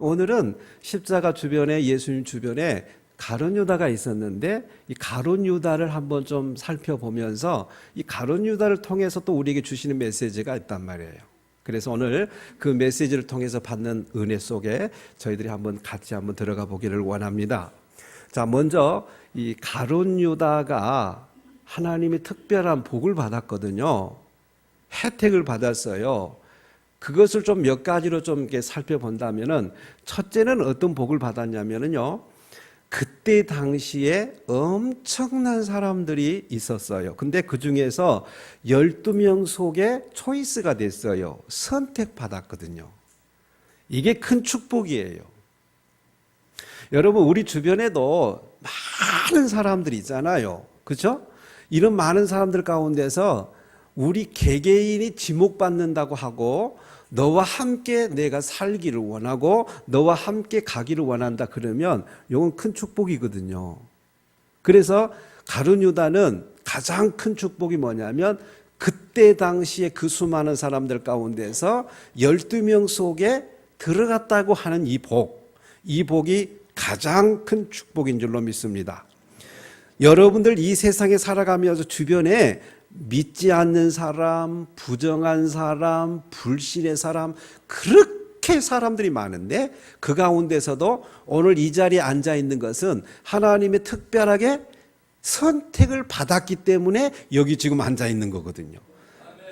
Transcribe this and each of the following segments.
오늘은 십자가 주변에, 예수님 주변에 가룟 유다가 있었는데 이 가룟 유다를 한번 좀 살펴보면서 이 가룟 유다를 통해서 또 우리에게 주시는 메시지가 있단 말이에요. 그래서 오늘 그 메시지를 통해서 받는 은혜 속에 저희들이 같이 한번 들어가 보기를 원합니다. 자, 먼저 이 가룟 유다가 하나님의 특별한 복을 받았거든요. 혜택을 받았어요. 그것을 좀 몇 가지로 좀 이렇게 살펴본다면은, 첫째는 어떤 복을 받았냐면은요, 그때 당시에 엄청난 사람들이 있었어요. 근데 그 중에서 12명 속에 초이스가 됐어요. 선택받았거든요. 이게 큰 축복이에요. 여러분, 우리 주변에도 많은 사람들이 있잖아요. 그렇죠? 이런 많은 사람들 가운데서 우리 개개인이 지목받는다고 하고 너와 함께 내가 살기를 원하고 너와 함께 가기를 원한다 그러면 이건 큰 축복이거든요. 그래서 가룟 유다는 가장 큰 축복이 뭐냐면 그때 당시에 그 수많은 사람들 가운데서 12명 속에 들어갔다고 하는 이 복이 가장 큰 축복인 줄로 믿습니다. 여러분들 이 세상에 살아가면서 주변에 믿지 않는 사람, 부정한 사람, 불신의 사람, 그렇게 사람들이 많은데 그 가운데서도 오늘 이 자리에 앉아 있는 것은 하나님의 특별하게 선택을 받았기 때문에 여기 지금 앉아 있는 거거든요.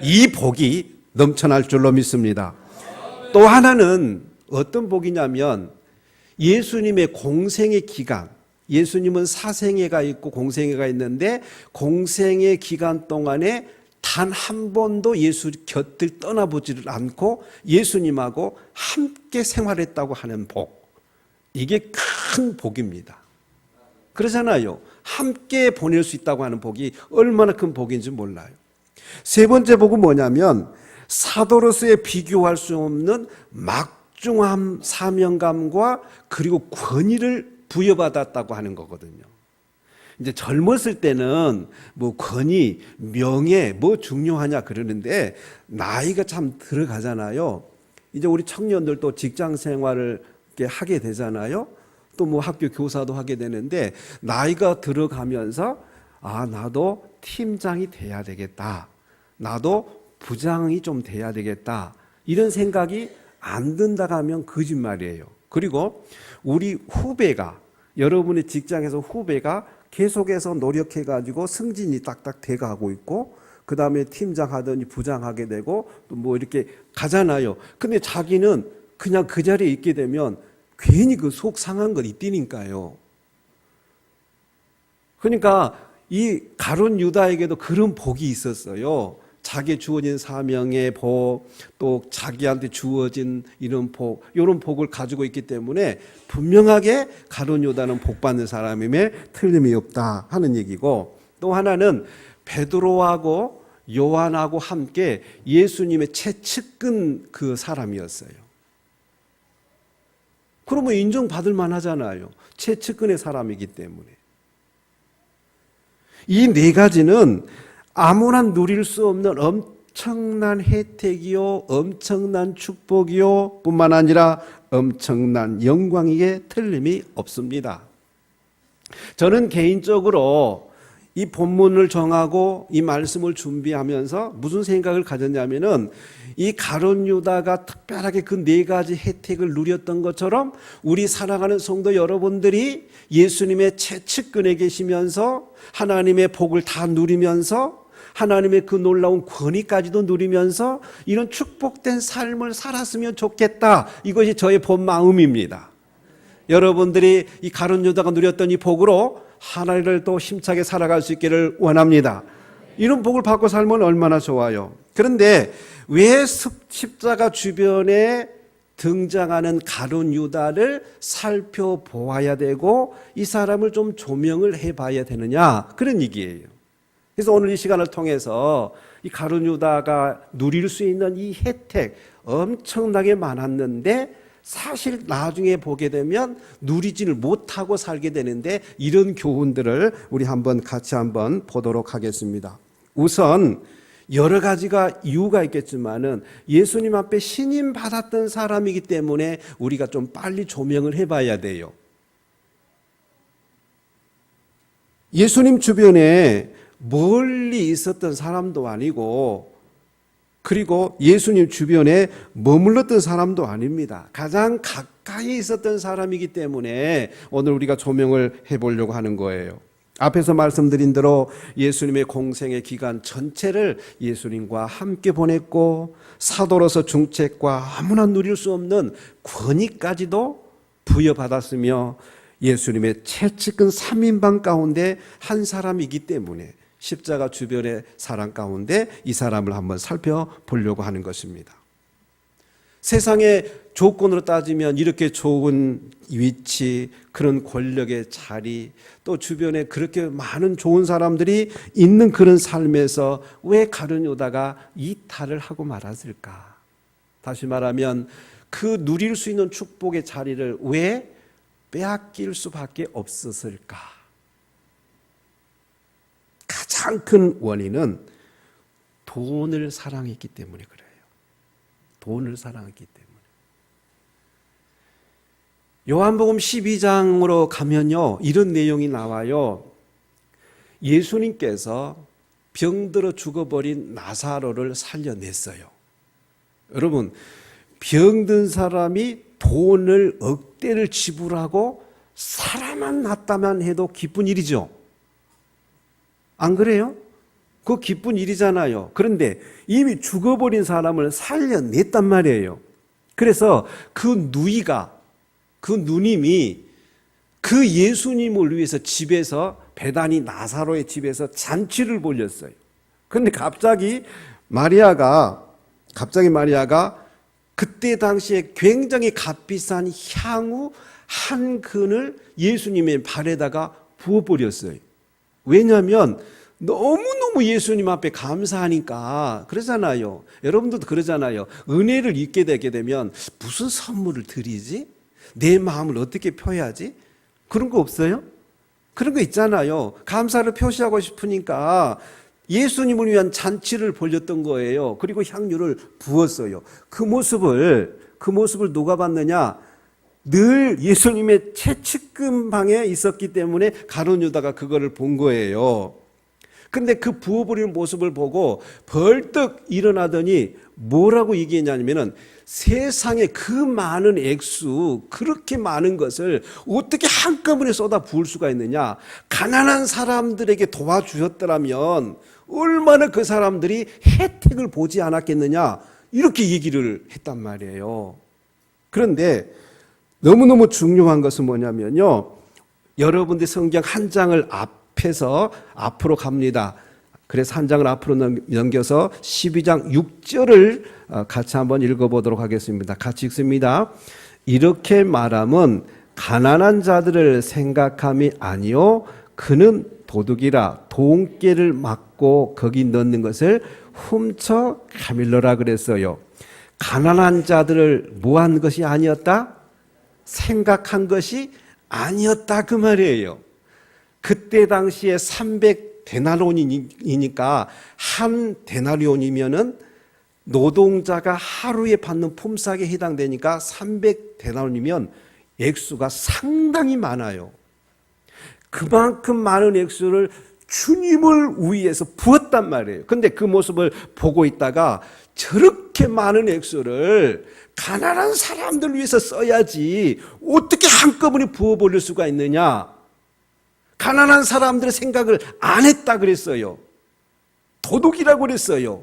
이 복이 넘쳐날 줄로 믿습니다. 또 하나는 어떤 복이냐면 예수님의 공생의 기간, 예수님은 사생애가 있고 공생애가 있는데 공생애 기간 동안에 단 한 번도 예수 곁을 떠나보지를 않고 예수님하고 함께 생활했다고 하는 복. 이게 큰 복입니다. 그러잖아요. 함께 보낼 수 있다고 하는 복이 얼마나 큰 복인지 몰라요. 세 번째 복은 뭐냐면 사도로서의 비교할 수 없는 막중한 사명감과 그리고 권위를 부여받았다고 하는 거거든요. 이제 젊었을 때는 뭐 권위, 명예 뭐 중요하냐 그러는데 나이가 참 들어가잖아요. 이제 우리 청년들도 직장 생활을 이렇게 하게 되잖아요. 또 뭐 학교 교사도 하게 되는데 나이가 들어가면서 나도 팀장이 돼야 되겠다. 나도 부장이 좀 돼야 되겠다. 이런 생각이 안 든다고 하면 거짓말이에요. 그리고 우리 후배가, 여러분의 직장에서 후배가 계속해서 노력해가지고 승진이 딱딱 돼가고 있고, 그 다음에 팀장 하더니 부장하게 되고, 또 뭐 이렇게 가잖아요. 근데 자기는 그냥 그 자리에 있게 되면 괜히 그 속 상한 건 있다니까요. 그러니까 이 가룟 유다에게도 그런 복이 있었어요. 자기에 주어진 사명의 복, 또 자기한테 주어진 이런 복을 가지고 있기 때문에 분명하게 가룟 유다는 복 받는 사람임에 틀림이 없다 하는 얘기고, 또 하나는 베드로하고 요한하고 함께 예수님의 최측근 그 사람이었어요. 그러면 인정받을 만하잖아요. 최측근의 사람이기 때문에. 이 네 가지는 아무나 누릴 수 없는 엄청난 혜택이요, 엄청난 축복이요, 뿐만 아니라 엄청난 영광이기에 틀림이 없습니다. 저는 개인적으로 이 본문을 정하고 이 말씀을 준비하면서 무슨 생각을 가졌냐면은 이 가룟 유다가 특별하게 그 네 가지 혜택을 누렸던 것처럼 우리 사랑하는 성도 여러분들이 예수님의 최측근에 계시면서 하나님의 복을 다 누리면서 하나님의 그 놀라운 권위까지도 누리면서 이런 축복된 삶을 살았으면 좋겠다. 이것이 저의 본 마음입니다. 여러분들이 이 가룟 유다가 누렸던 이 복으로 하나님을 또 힘차게 살아갈 수 있기를 원합니다. 이런 복을 받고 살면 얼마나 좋아요. 그런데 왜 십자가 주변에 등장하는 가룟 유다를 살펴보아야 되고 이 사람을 좀 조명을 해봐야 되느냐, 그런 얘기예요. 그래서 오늘 이 시간을 통해서 이 가룟 유다가 누릴 수 있는 이 혜택 엄청나게 많았는데 사실 나중에 보게 되면 누리지를 못하고 살게 되는데 이런 교훈들을 우리 같이 한번 보도록 하겠습니다. 우선 여러 가지가 이유가 있겠지만은 예수님 앞에 신임 받았던 사람이기 때문에 우리가 좀 빨리 조명을 해봐야 돼요. 예수님 주변에 멀리 있었던 사람도 아니고, 그리고 예수님 주변에 머물렀던 사람도 아닙니다. 가장 가까이 있었던 사람이기 때문에 오늘 우리가 조명을 해보려고 하는 거예요. 앞에서 말씀드린 대로 예수님의 공생의 기간 전체를 예수님과 함께 보냈고, 사도로서 중책과 아무나 누릴 수 없는 권위까지도 부여받았으며, 예수님의 채찍은 3인방 가운데 한 사람이기 때문에 십자가 주변의 사람 가운데 이 사람을 한번 살펴보려고 하는 것입니다. 세상의 조건으로 따지면 이렇게 좋은 위치, 그런 권력의 자리, 또 주변에 그렇게 많은 좋은 사람들이 있는 그런 삶에서 왜 가룟 유다가 이탈을 하고 말았을까? 다시 말하면 그 누릴 수 있는 축복의 자리를 왜 빼앗길 수밖에 없었을까? 가장 큰 원인은 돈을 사랑했기 때문에 그래요. 돈을 사랑했기 때문에. 요한복음 12장으로 가면요, 이런 내용이 나와요. 예수님께서 병들어 죽어버린 나사로를 살려냈어요. 여러분, 병든 사람이 돈을 억대를 지불하고 살아만 났다만 해도 기쁜 일이죠. 안 그래요? 그거 기쁜 일이잖아요. 그런데 이미 죽어버린 사람을 살려냈단 말이에요. 그래서 그 누이가, 그 누님이 그 예수님을 위해서 집에서, 베다니 나사로의 집에서 잔치를 벌였어요. 그런데 갑자기 마리아가 그때 당시에 굉장히 값비싼 향후 한 근을 예수님의 발에다가 부어버렸어요. 왜냐하면 너무너무 예수님 앞에 감사하니까. 그러잖아요. 여러분들도 그러잖아요. 은혜를 입게 되게 되면 무슨 선물을 드리지? 내 마음을 어떻게 표해야지? 그런 거 없어요? 그런 거 있잖아요. 감사를 표시하고 싶으니까 예수님을 위한 잔치를 벌였던 거예요. 그리고 향유를 부었어요. 그 모습을 누가 봤느냐? 늘 예수님의 채찍근 방에 있었기 때문에 가룟 유다가 그거를 본 거예요. 근데 그 부어버리는 모습을 보고 벌떡 일어나더니 뭐라고 얘기했냐면은, 세상에 그 많은 액수, 그렇게 많은 것을 어떻게 한꺼번에 쏟아 부을 수가 있느냐? 가난한 사람들에게 도와주셨더라면 얼마나 그 사람들이 혜택을 보지 않았겠느냐? 이렇게 얘기를 했단 말이에요. 그런데 너무너무 중요한 것은 뭐냐면요, 여러분들 성경 한 장을 앞에서 앞으로 갑니다. 그래서 한 장을 앞으로 넘겨서 12장 6절을 같이 한번 읽어보도록 하겠습니다. 같이 읽습니다. 이렇게 말함은 가난한 자들을 생각함이 아니요 그는 도둑이라 돈깨를 맞고 거기 넣는 것을 훔쳐 가밀러라 그랬어요. 가난한 자들을 뭐한 것이 아니었다? 생각한 것이 아니었다, 그 말이에요. 그때 당시에 300데나리온이니까 한 데나리온이면은 노동자가 하루에 받는 품삯에 해당되니까 300데나리온이면 액수가 상당히 많아요. 그만큼 많은 액수를 주님을 위해서 부었단 말이에요. 근데 그 모습을 보고 있다가 저렇게 많은 액수를 가난한 사람들 위해서 써야지 어떻게 한꺼번에 부어버릴 수가 있느냐? 가난한 사람들의 생각을 안 했다 그랬어요. 도둑이라고 그랬어요.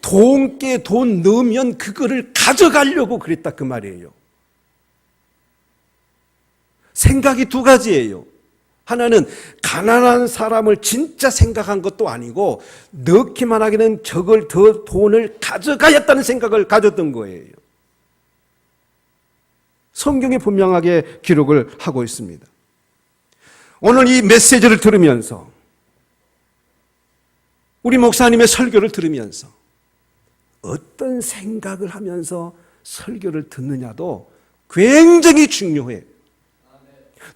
돈께 돈 넣으면 그거를 가져가려고 그랬다, 그 말이에요. 생각이 두 가지예요. 하나는 가난한 사람을 진짜 생각한 것도 아니고 넣기만 하기는 저걸 더 돈을 가져가야겠다는 생각을 가졌던 거예요. 성경에 분명하게 기록을 하고 있습니다. 오늘 이 메시지를 들으면서, 우리 목사님의 설교를 들으면서 어떤 생각을 하면서 설교를 듣느냐도 굉장히 중요해요.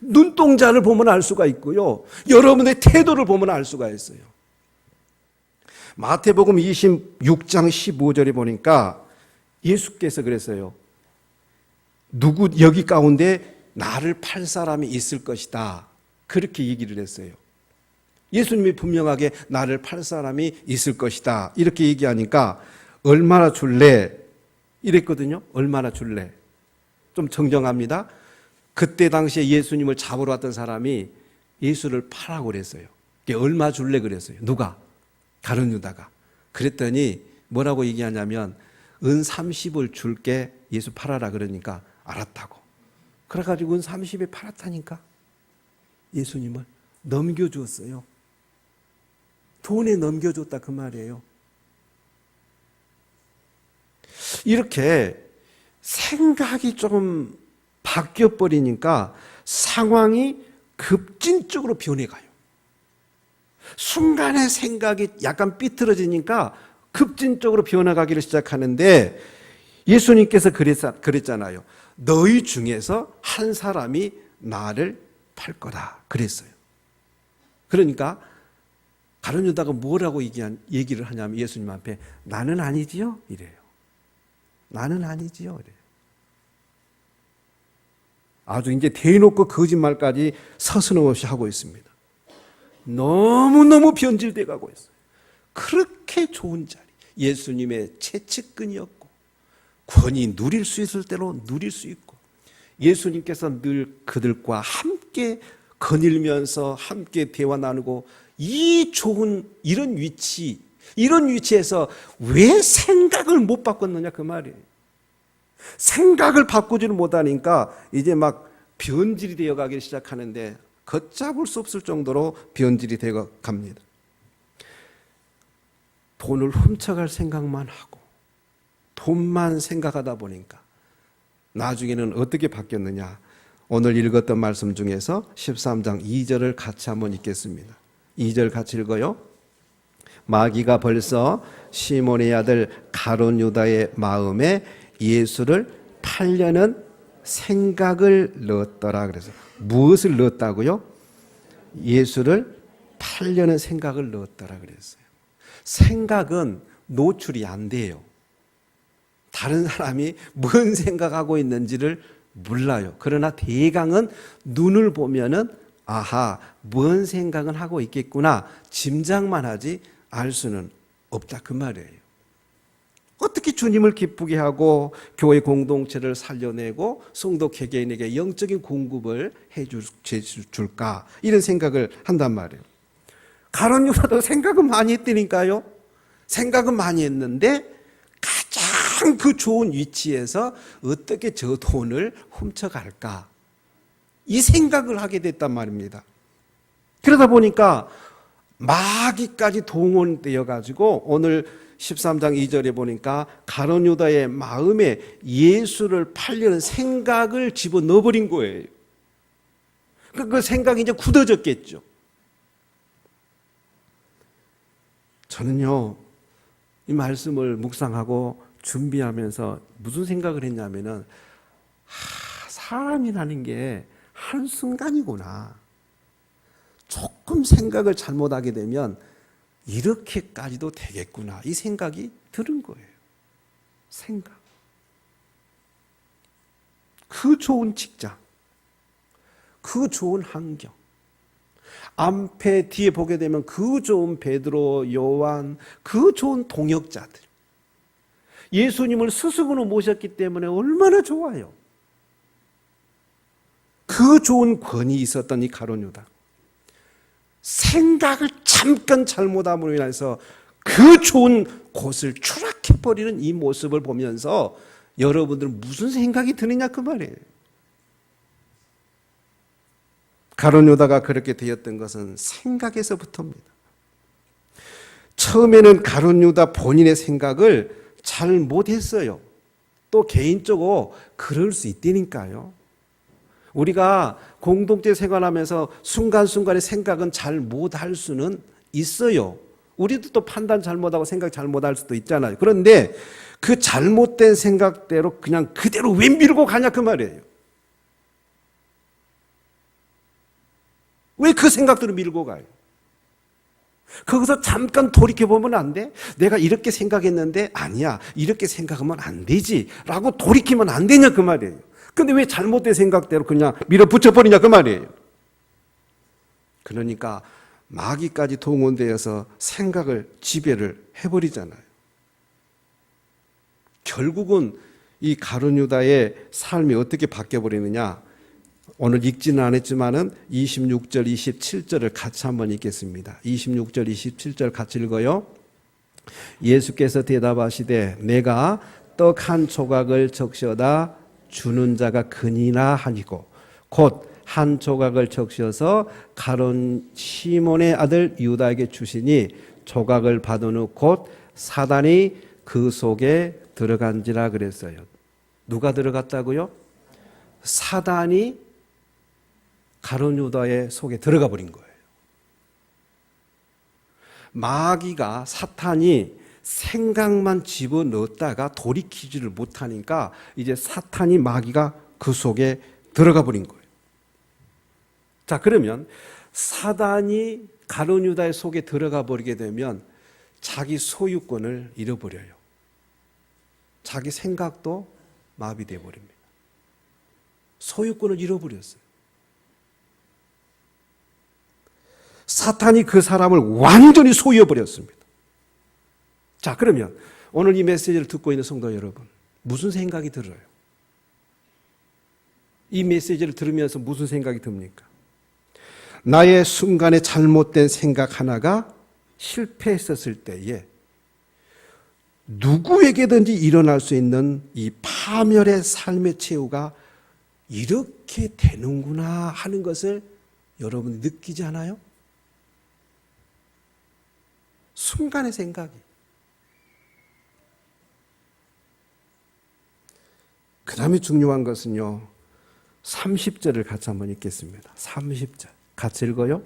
눈동자를 보면 알 수가 있고요, 여러분의 태도를 보면 알 수가 있어요. 마태복음 26장 15절에 보니까 예수께서 그랬어요. 누구 여기 가운데 나를 팔 사람이 있을 것이다. 그렇게 얘기를 했어요. 예수님이 분명하게 나를 팔 사람이 있을 것이다. 이렇게 얘기하니까 얼마나 줄래? 이랬거든요. 얼마나 줄래? 좀 정정합니다. 그때 당시에 예수님을 잡으러 왔던 사람이 예수를 팔라고 그랬어요. 얼마 줄래 그랬어요. 누가? 가룟 유다가. 그랬더니 뭐라고 얘기하냐면 은 30을 줄게 예수 팔아라 그러니까 알았다고. 그래가지고 은 30에 팔았다니까. 예수님을 넘겨주었어요. 돈에 넘겨줬다 그 말이에요. 이렇게 생각이 조금 바뀌어버리니까 상황이 급진적으로 변해가요. 순간에 생각이 약간 삐뚤어지니까 급진적으로 변해가기를 시작하는데 예수님께서 그랬잖아요. 너희 중에서 한 사람이 나를 팔 거다 그랬어요. 그러니까 가룟 유다가 뭐라고 얘기를 하냐면 예수님 앞에 나는 아니지요 이래요. 나는 아니지요 이래요. 아주 이제 대놓고 거짓말까지 서슴없이 하고 있습니다. 너무너무 변질돼 가고 있어요. 그렇게 좋은 자리, 예수님의 최측근이었고 권위 누릴 수 있을 대로 누릴 수 있고 예수님께서 늘 그들과 함께 거닐면서 함께 대화 나누고 이 좋은 이런 위치에서 왜 생각을 못 바꿨느냐 그 말이에요. 생각을 바꾸지를 못하니까 이제 막 변질이 되어 가기 시작하는데 걷잡을 수 없을 정도로 변질이 되어 갑니다. 돈을 훔쳐갈 생각만 하고 돈만 생각하다 보니까 나중에는 어떻게 바뀌었느냐. 오늘 읽었던 말씀 중에서 13장 2절을 같이 한번 읽겠습니다. 2절 같이 읽어요. 마귀가 벌써 시몬의 아들 가룟 유다의 마음에 예수를 팔려는 생각을 넣었더라. 그래서 무엇을 넣었다고요? 예수를 팔려는 생각을 넣었더라 그랬어요. 생각은 노출이 안 돼요. 다른 사람이 뭔 생각하고 있는지를 몰라요. 그러나 대강은 눈을 보면은 아하, 뭔 생각은 하고 있겠구나 짐작만 하지 알 수는 없다 그 말이에요. 어떻게 주님을 기쁘게 하고 교회 공동체를 살려내고 성도 개개인에게 영적인 공급을 해줄까 이런 생각을 한단 말이에요. 가룟 유다도 생각은 많이 했다니까요. 생각은 많이 했는데 가장 그 좋은 위치에서 어떻게 저 돈을 훔쳐갈까 이 생각을 하게 됐단 말입니다. 그러다 보니까 마귀까지 동원되어 가지고 오늘 13장 2절에 보니까 가룟 유다의 마음에 예수를 팔려는 생각을 집어넣어 버린 거예요. 그 생각이 이제 굳어졌겠죠. 저는요, 이 말씀을 묵상하고 준비하면서 무슨 생각을 했냐면은, 사람이라는 게 한순간이구나. 조금 생각을 잘못하게 되면 이렇게까지도 되겠구나. 이 생각이 들은 거예요. 생각. 그 좋은 직장, 그 좋은 환경, 앞에 뒤에 보게 되면 그 좋은 베드로, 요한, 그 좋은 동역자들. 예수님을 스승으로 모셨기 때문에 얼마나 좋아요. 그 좋은 권위 있었던 이 가룟 유다. 생각을 잠깐 잘못함으로 인해서 그 좋은 곳을 추락해버리는 이 모습을 보면서 여러분들은 무슨 생각이 드느냐 그 말이에요. 가룟 유다가 그렇게 되었던 것은 생각에서부터입니다. 처음에는 가룟 유다 본인의 생각을 잘 못했어요. 또 개인적으로 그럴 수 있다니까요. 우리가 공동체 생활하면서 순간순간의 생각은 잘 못할 수는 있어요. 우리도 또 판단 잘못하고 생각 잘못할 수도 있잖아요. 그런데 그 잘못된 생각대로 그냥 그대로 왜 밀고 가냐 그 말이에요. 왜 그 생각대로 밀고 가요? 거기서 잠깐 돌이켜보면 안 돼? 내가 이렇게 생각했는데 아니야, 이렇게 생각하면 안 되지 라고 돌이키면 안 되냐 그 말이에요. 근데 왜 잘못된 생각대로 그냥 밀어붙여버리냐 그 말이에요. 그러니까 마귀까지 동원되어서 생각을 지배를 해버리잖아요. 결국은 이 가룟 유다의 삶이 어떻게 바뀌어버리느냐, 오늘 읽지는 않았지만은 26절, 27절을 같이 한번 읽겠습니다. 26절, 27절 같이 읽어요. 예수께서 대답하시되 내가 떡 한 조각을 적셔다 주는 자가 그니나 하니고 곧 한 조각을 적셔서 가룟 시몬의 아들 유다에게 주시니 조각을 받은 후 곧 사단이 그 속에 들어간지라 그랬어요. 누가 들어갔다고요? 사단이 가룟 유다의 속에 들어가 버린 거예요. 마귀가, 사탄이 생각만 집어넣었다가 돌이키지를 못하니까 이제 사탄이, 마귀가 그 속에 들어가 버린 거예요. 자, 그러면 사단이 가룟 유다의 속에 들어가 버리게 되면 자기 소유권을 잃어버려요. 자기 생각도 마비돼 버립니다. 소유권을 잃어버렸어요. 사탄이 그 사람을 완전히 소유해버렸습니다. 자, 그러면 오늘 이 메시지를 듣고 있는 성도 여러분, 무슨 생각이 들어요? 이 메시지를 들으면서 무슨 생각이 듭니까? 나의 순간에 잘못된 생각 하나가 실패했었을 때에 누구에게든지 일어날 수 있는 이 파멸의 삶의 최후가 이렇게 되는구나 하는 것을 여러분이 느끼지 않아요? 순간의 생각이. 그 다음에 중요한 것은요, 30절을 같이 한번 읽겠습니다. 30절 같이 읽어요.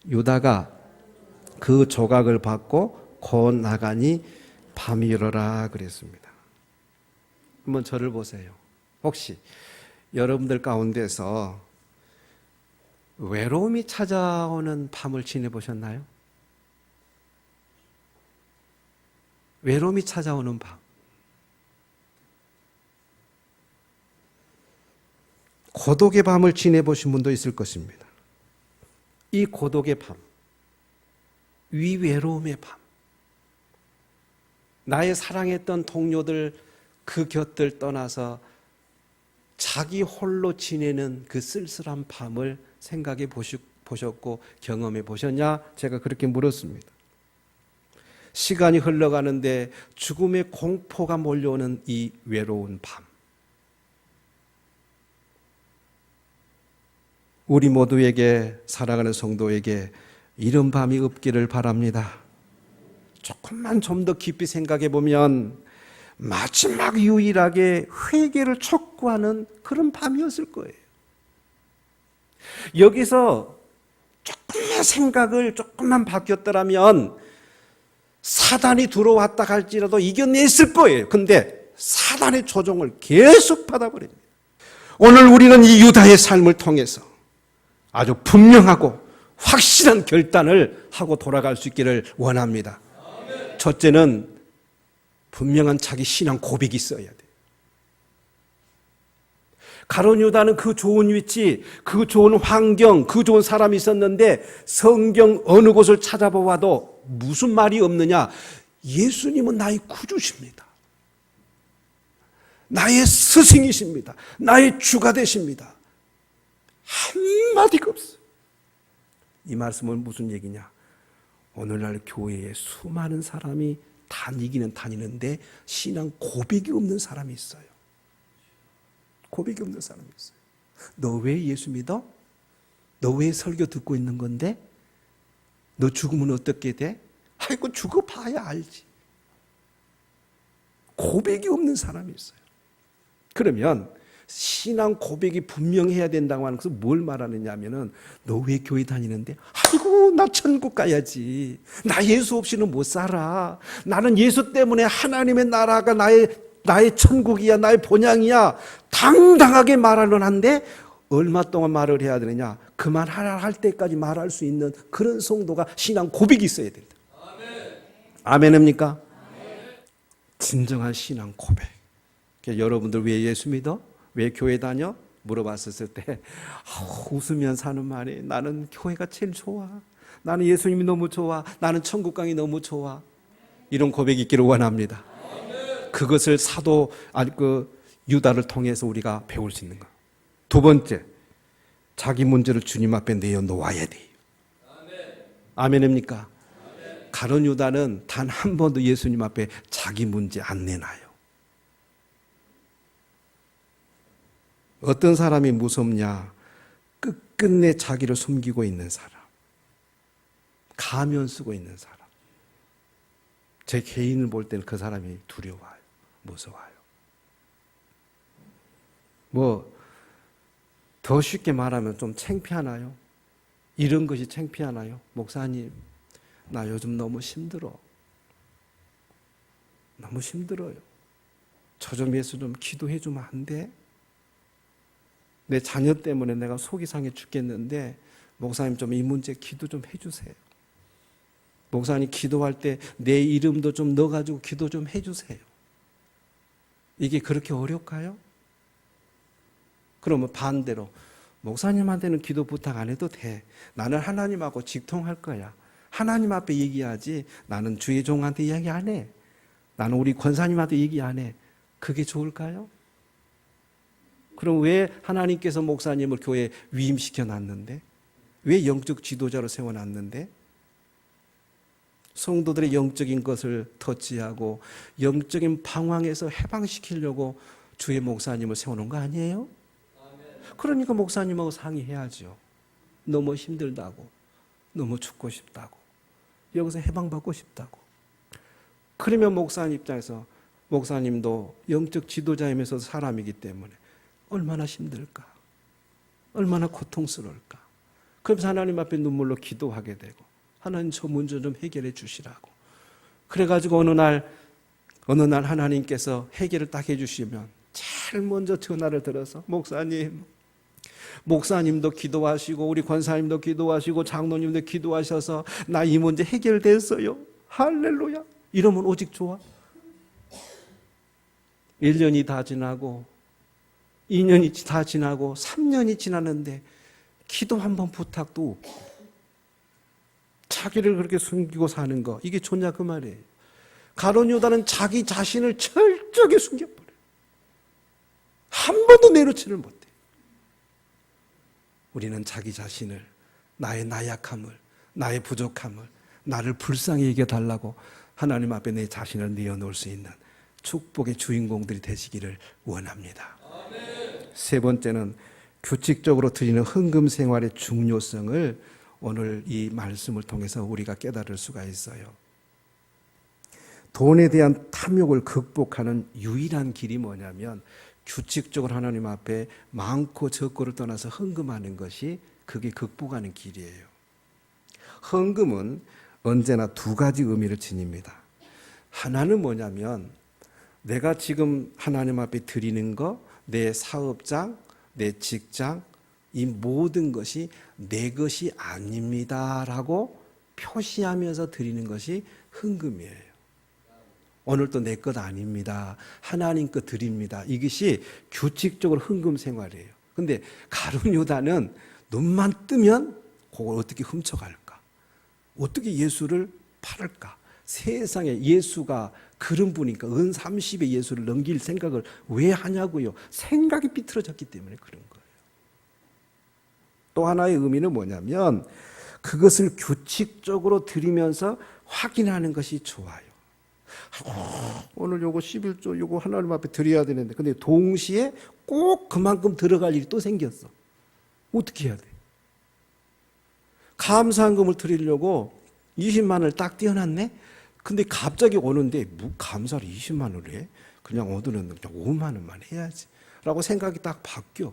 유다가 그 조각을 받고 곧 나가니 밤이 이르라 그랬습니다. 한번 저를 보세요. 혹시 여러분들 가운데서 외로움이 찾아오는 밤을 지내보셨나요? 외로움이 찾아오는 밤. 고독의 밤을 지내보신 분도 있을 것입니다. 이 고독의 밤, 이 외로움의 밤, 나의 사랑했던 동료들 그 곁을 떠나서 자기 홀로 지내는 그 쓸쓸한 밤을 생각해 보셨고 경험해 보셨냐? 제가 그렇게 물었습니다. 시간이 흘러가는데 죽음의 공포가 몰려오는 이 외로운 밤. 우리 모두에게, 사랑하는 성도에게 이런 밤이 없기를 바랍니다. 조금만 좀 더 깊이 생각해 보면 마지막 유일하게 회개를 촉구하는 그런 밤이었을 거예요. 여기서 조금만 생각을 조금만 바뀌었더라면 사단이 들어왔다 할지라도 이겨냈을 거예요. 근데 사단의 조종을 계속 받아버립니다. 오늘 우리는 이 유다의 삶을 통해서 아주 분명하고 확실한 결단을 하고 돌아갈 수 있기를 원합니다. 첫째는 분명한 자기 신앙 고백이 있어야 돼요. 가룟 유다는 그 좋은 위치, 그 좋은 환경, 그 좋은 사람이 있었는데 성경 어느 곳을 찾아보아도 무슨 말이 없느냐? 예수님은 나의 구주십니다. 나의 스승이십니다. 나의 주가 되십니다. 한마디가 없어요. 이 말씀은 무슨 얘기냐? 오늘날 교회에 수많은 사람이 다니는데 신앙 고백이 없는 사람이 있어요. 고백이 없는 사람이 있어요. 너 왜 예수 믿어? 너 왜 설교 듣고 있는 건데? 너 죽으면 어떻게 돼? 아이고 죽어봐야 알지. 고백이 없는 사람이 있어요. 그러면 신앙 고백이 분명해야 된다고 하는 것은 뭘 말하느냐 하면은 너 왜 교회 다니는데? 아이고 나 천국 가야지. 나 예수 없이는 못 살아. 나는 예수 때문에 하나님의 나라가 나의 천국이야, 나의 본향이야. 당당하게 말하는 한데 얼마 동안 말을 해야 되느냐? 그만하라 할 때까지 말할 수 있는 그런 성도가 신앙 고백이 있어야 된다. 아멘입니까? 진정한 신앙 고백. 여러분들 왜 예수 믿어? 왜 교회 다녀? 물어봤었을 때 웃으면 사는 말이 나는 교회가 제일 좋아. 나는 예수님이 너무 좋아. 나는 천국 강이 너무 좋아. 이런 고백이 있기를 원합니다. 그것을 사도 유다를 통해서 우리가 배울 수 있는 거. 두 번째, 자기 문제를 주님 앞에 내어놓아야 돼요. 아멘입니까? 가룟 유다는 단 한 번도 예수님 앞에 자기 문제 안 내놔요. 어떤 사람이 무섭냐? 끝끝내 자기를 숨기고 있는 사람, 가면 쓰고 있는 사람. 제 개인을 볼 때는 그 사람이 두려워요. 무서워요. 더 쉽게 말하면 좀 창피하나요? 이런 것이 창피하나요? 목사님, 나 요즘 너무 힘들어. 너무 힘들어요. 저 좀 예수 좀 기도해 주면 안 돼? 내 자녀 때문에 내가 속이 상해 죽겠는데 목사님 좀 이 문제 기도 좀 해주세요. 목사님 기도할 때 내 이름도 좀 넣어가지고 기도 좀 해주세요. 이게 그렇게 어려울까요? 그러면 반대로 목사님한테는 기도 부탁 안 해도 돼. 나는 하나님하고 직통할 거야. 하나님 앞에 얘기하지 나는 주의 종한테 이야기 안 해. 나는 우리 권사님한테 얘기 안 해. 그게 좋을까요? 그럼 왜 하나님께서 목사님을 교회에 위임시켜 놨는데? 왜 영적 지도자로 세워놨는데? 성도들의 영적인 것을 터치하고 영적인 방황에서 해방시키려고 주의 목사님을 세워놓은 거 아니에요? 그러니까 목사님하고 상의해야죠. 너무 힘들다고, 너무 죽고 싶다고, 여기서 해방받고 싶다고. 그러면 목사님 입장에서 목사님도 영적 지도자이면서 사람이기 때문에 얼마나 힘들까, 얼마나 고통스러울까. 그래서 하나님 앞에 눈물로 기도하게 되고 하나님 저 문제 좀 해결해 주시라고. 그래가지고 어느 날 하나님께서 해결을 딱 해주시면 제일 먼저 전화를 들어서 목사님도 기도하시고 우리 권사님도 기도하시고 장로님도 기도하셔서 나 이 문제 해결됐어요. 할렐루야. 이러면 오직 좋아. 1년이 다 지나고 2년이 다 지나고 3년이 지났는데 기도 한번 부탁도 없고 자기를 그렇게 숨기고 사는 거, 이게 좋냐 그 말이에요. 가룟 유다는 자기 자신을 철저하게 숨겨버려요. 한 번도 내놓지를 못해요. 우리는 자기 자신을, 나의 나약함을, 나의 부족함을, 나를 불쌍히 여겨달라고 하나님 앞에 내 자신을 내어놓을 수 있는 축복의 주인공들이 되시기를 원합니다. 세 번째는 규칙적으로 드리는 헌금 생활의 중요성을 오늘 이 말씀을 통해서 우리가 깨달을 수가 있어요. 돈에 대한 탐욕을 극복하는 유일한 길이 뭐냐면 규칙적으로 하나님 앞에 많고 적고를 떠나서 헌금하는 것이 그게 극복하는 길이에요. 헌금은 언제나 두 가지 의미를 지닙니다. 하나는 뭐냐면 내가 지금 하나님 앞에 드리는 거, 내 사업장, 내 직장, 이 모든 것이 내 것이 아닙니다라고 표시하면서 드리는 것이 헌금이에요. 오늘도 내 것 아닙니다. 하나님 것 드립니다. 이것이 규칙적으로 헌금 생활이에요. 근데 가룟 유다는 눈만 뜨면 그걸 어떻게 훔쳐갈까? 어떻게 예수를 팔을까? 세상에 예수가 그런 분이니까 은 30에 예수를 넘길 생각을 왜 하냐고요? 생각이 삐뚤어졌기 때문에 그런 거예요. 또 하나의 의미는 뭐냐면 그것을 규칙적으로 드리면서 확인하는 것이 좋아요. 오늘 요거 11조 요거 하나님 앞에 드려야 되는데 근데 동시에 꼭 그만큼 들어갈 일이 또 생겼어. 어떻게 해야 돼? 감사한금을 드리려고 20만 원을 딱 띄워놨네? 근데 갑자기 오는데 뭐 감사를 20만 원을 해? 그냥 오늘은 그냥 5만 원만 해야지 라고 생각이 딱 바뀌어.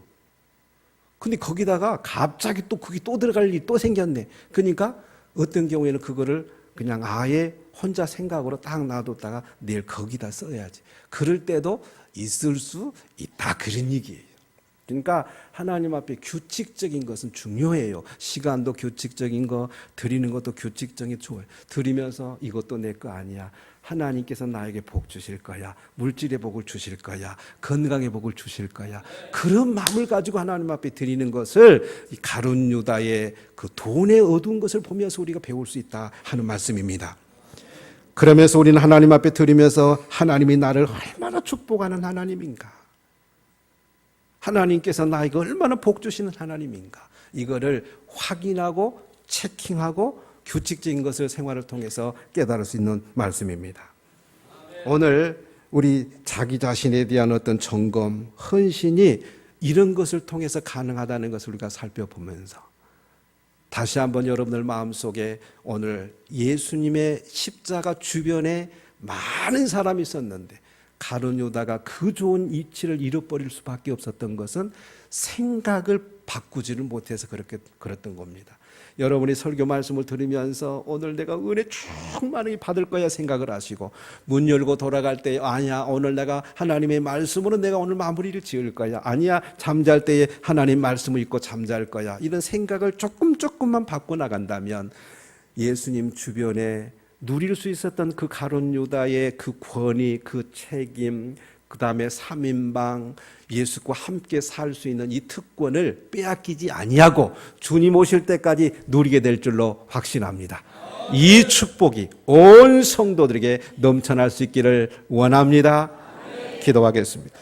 근데 거기다가 갑자기 또 그게 또 들어갈 일이 또 생겼네. 그러니까 어떤 경우에는 그거를 그냥 아예 혼자 생각으로 딱 놔뒀다가 내일 거기다 써야지. 그럴 때도 있을 수 있다. 그런 얘기예요. 그러니까 하나님 앞에 규칙적인 것은 중요해요. 시간도 규칙적인 거, 드리는 것도 규칙적인 좋아요. 드리면서 이것도 내 거 아니야. 하나님께서 나에게 복 주실 거야. 물질의 복을 주실 거야. 건강의 복을 주실 거야. 그런 마음을 가지고 하나님 앞에 드리는 것을 이 가룟 유다의 그 돈에 얻은 것을 보면서 우리가 배울 수 있다 하는 말씀입니다. 그러면서 우리는 하나님 앞에 드리면서 하나님이 나를 얼마나 축복하는 하나님인가, 하나님께서 나에게 얼마나 복 주시는 하나님인가, 이거를 확인하고 체킹하고 규칙적인 것을 생활을 통해서 깨달을 수 있는 말씀입니다. 오늘 우리 자기 자신에 대한 어떤 점검, 헌신이 이런 것을 통해서 가능하다는 것을 우리가 살펴보면서 다시 한번 여러분들 마음속에 오늘 예수님의 십자가 주변에 많은 사람이 있었는데 가룟 유다가 그 좋은 이치를 잃어버릴 수밖에 없었던 것은 생각을 바꾸지를 못해서 그랬던 겁니다. 여러분이 설교 말씀을 들으면서 오늘 내가 은혜 충만히 받을 거야 생각을 하시고, 문 열고 돌아갈 때 아니야 오늘 내가 하나님의 말씀으로 내가 오늘 마무리를 지을 거야, 아니야 잠잘 때에 하나님 말씀을 읽고 잠잘 거야, 이런 생각을 조금만 바꿔 나간다면 예수님 주변에 누릴 수 있었던 그 가룟 유다의 그 권위, 그 책임, 그 다음에 3인방 예수과 함께 살 수 있는 이 특권을 빼앗기지 아니하고 주님 오실 때까지 누리게 될 줄로 확신합니다. 이 축복이 온 성도들에게 넘쳐날 수 있기를 원합니다. 기도하겠습니다.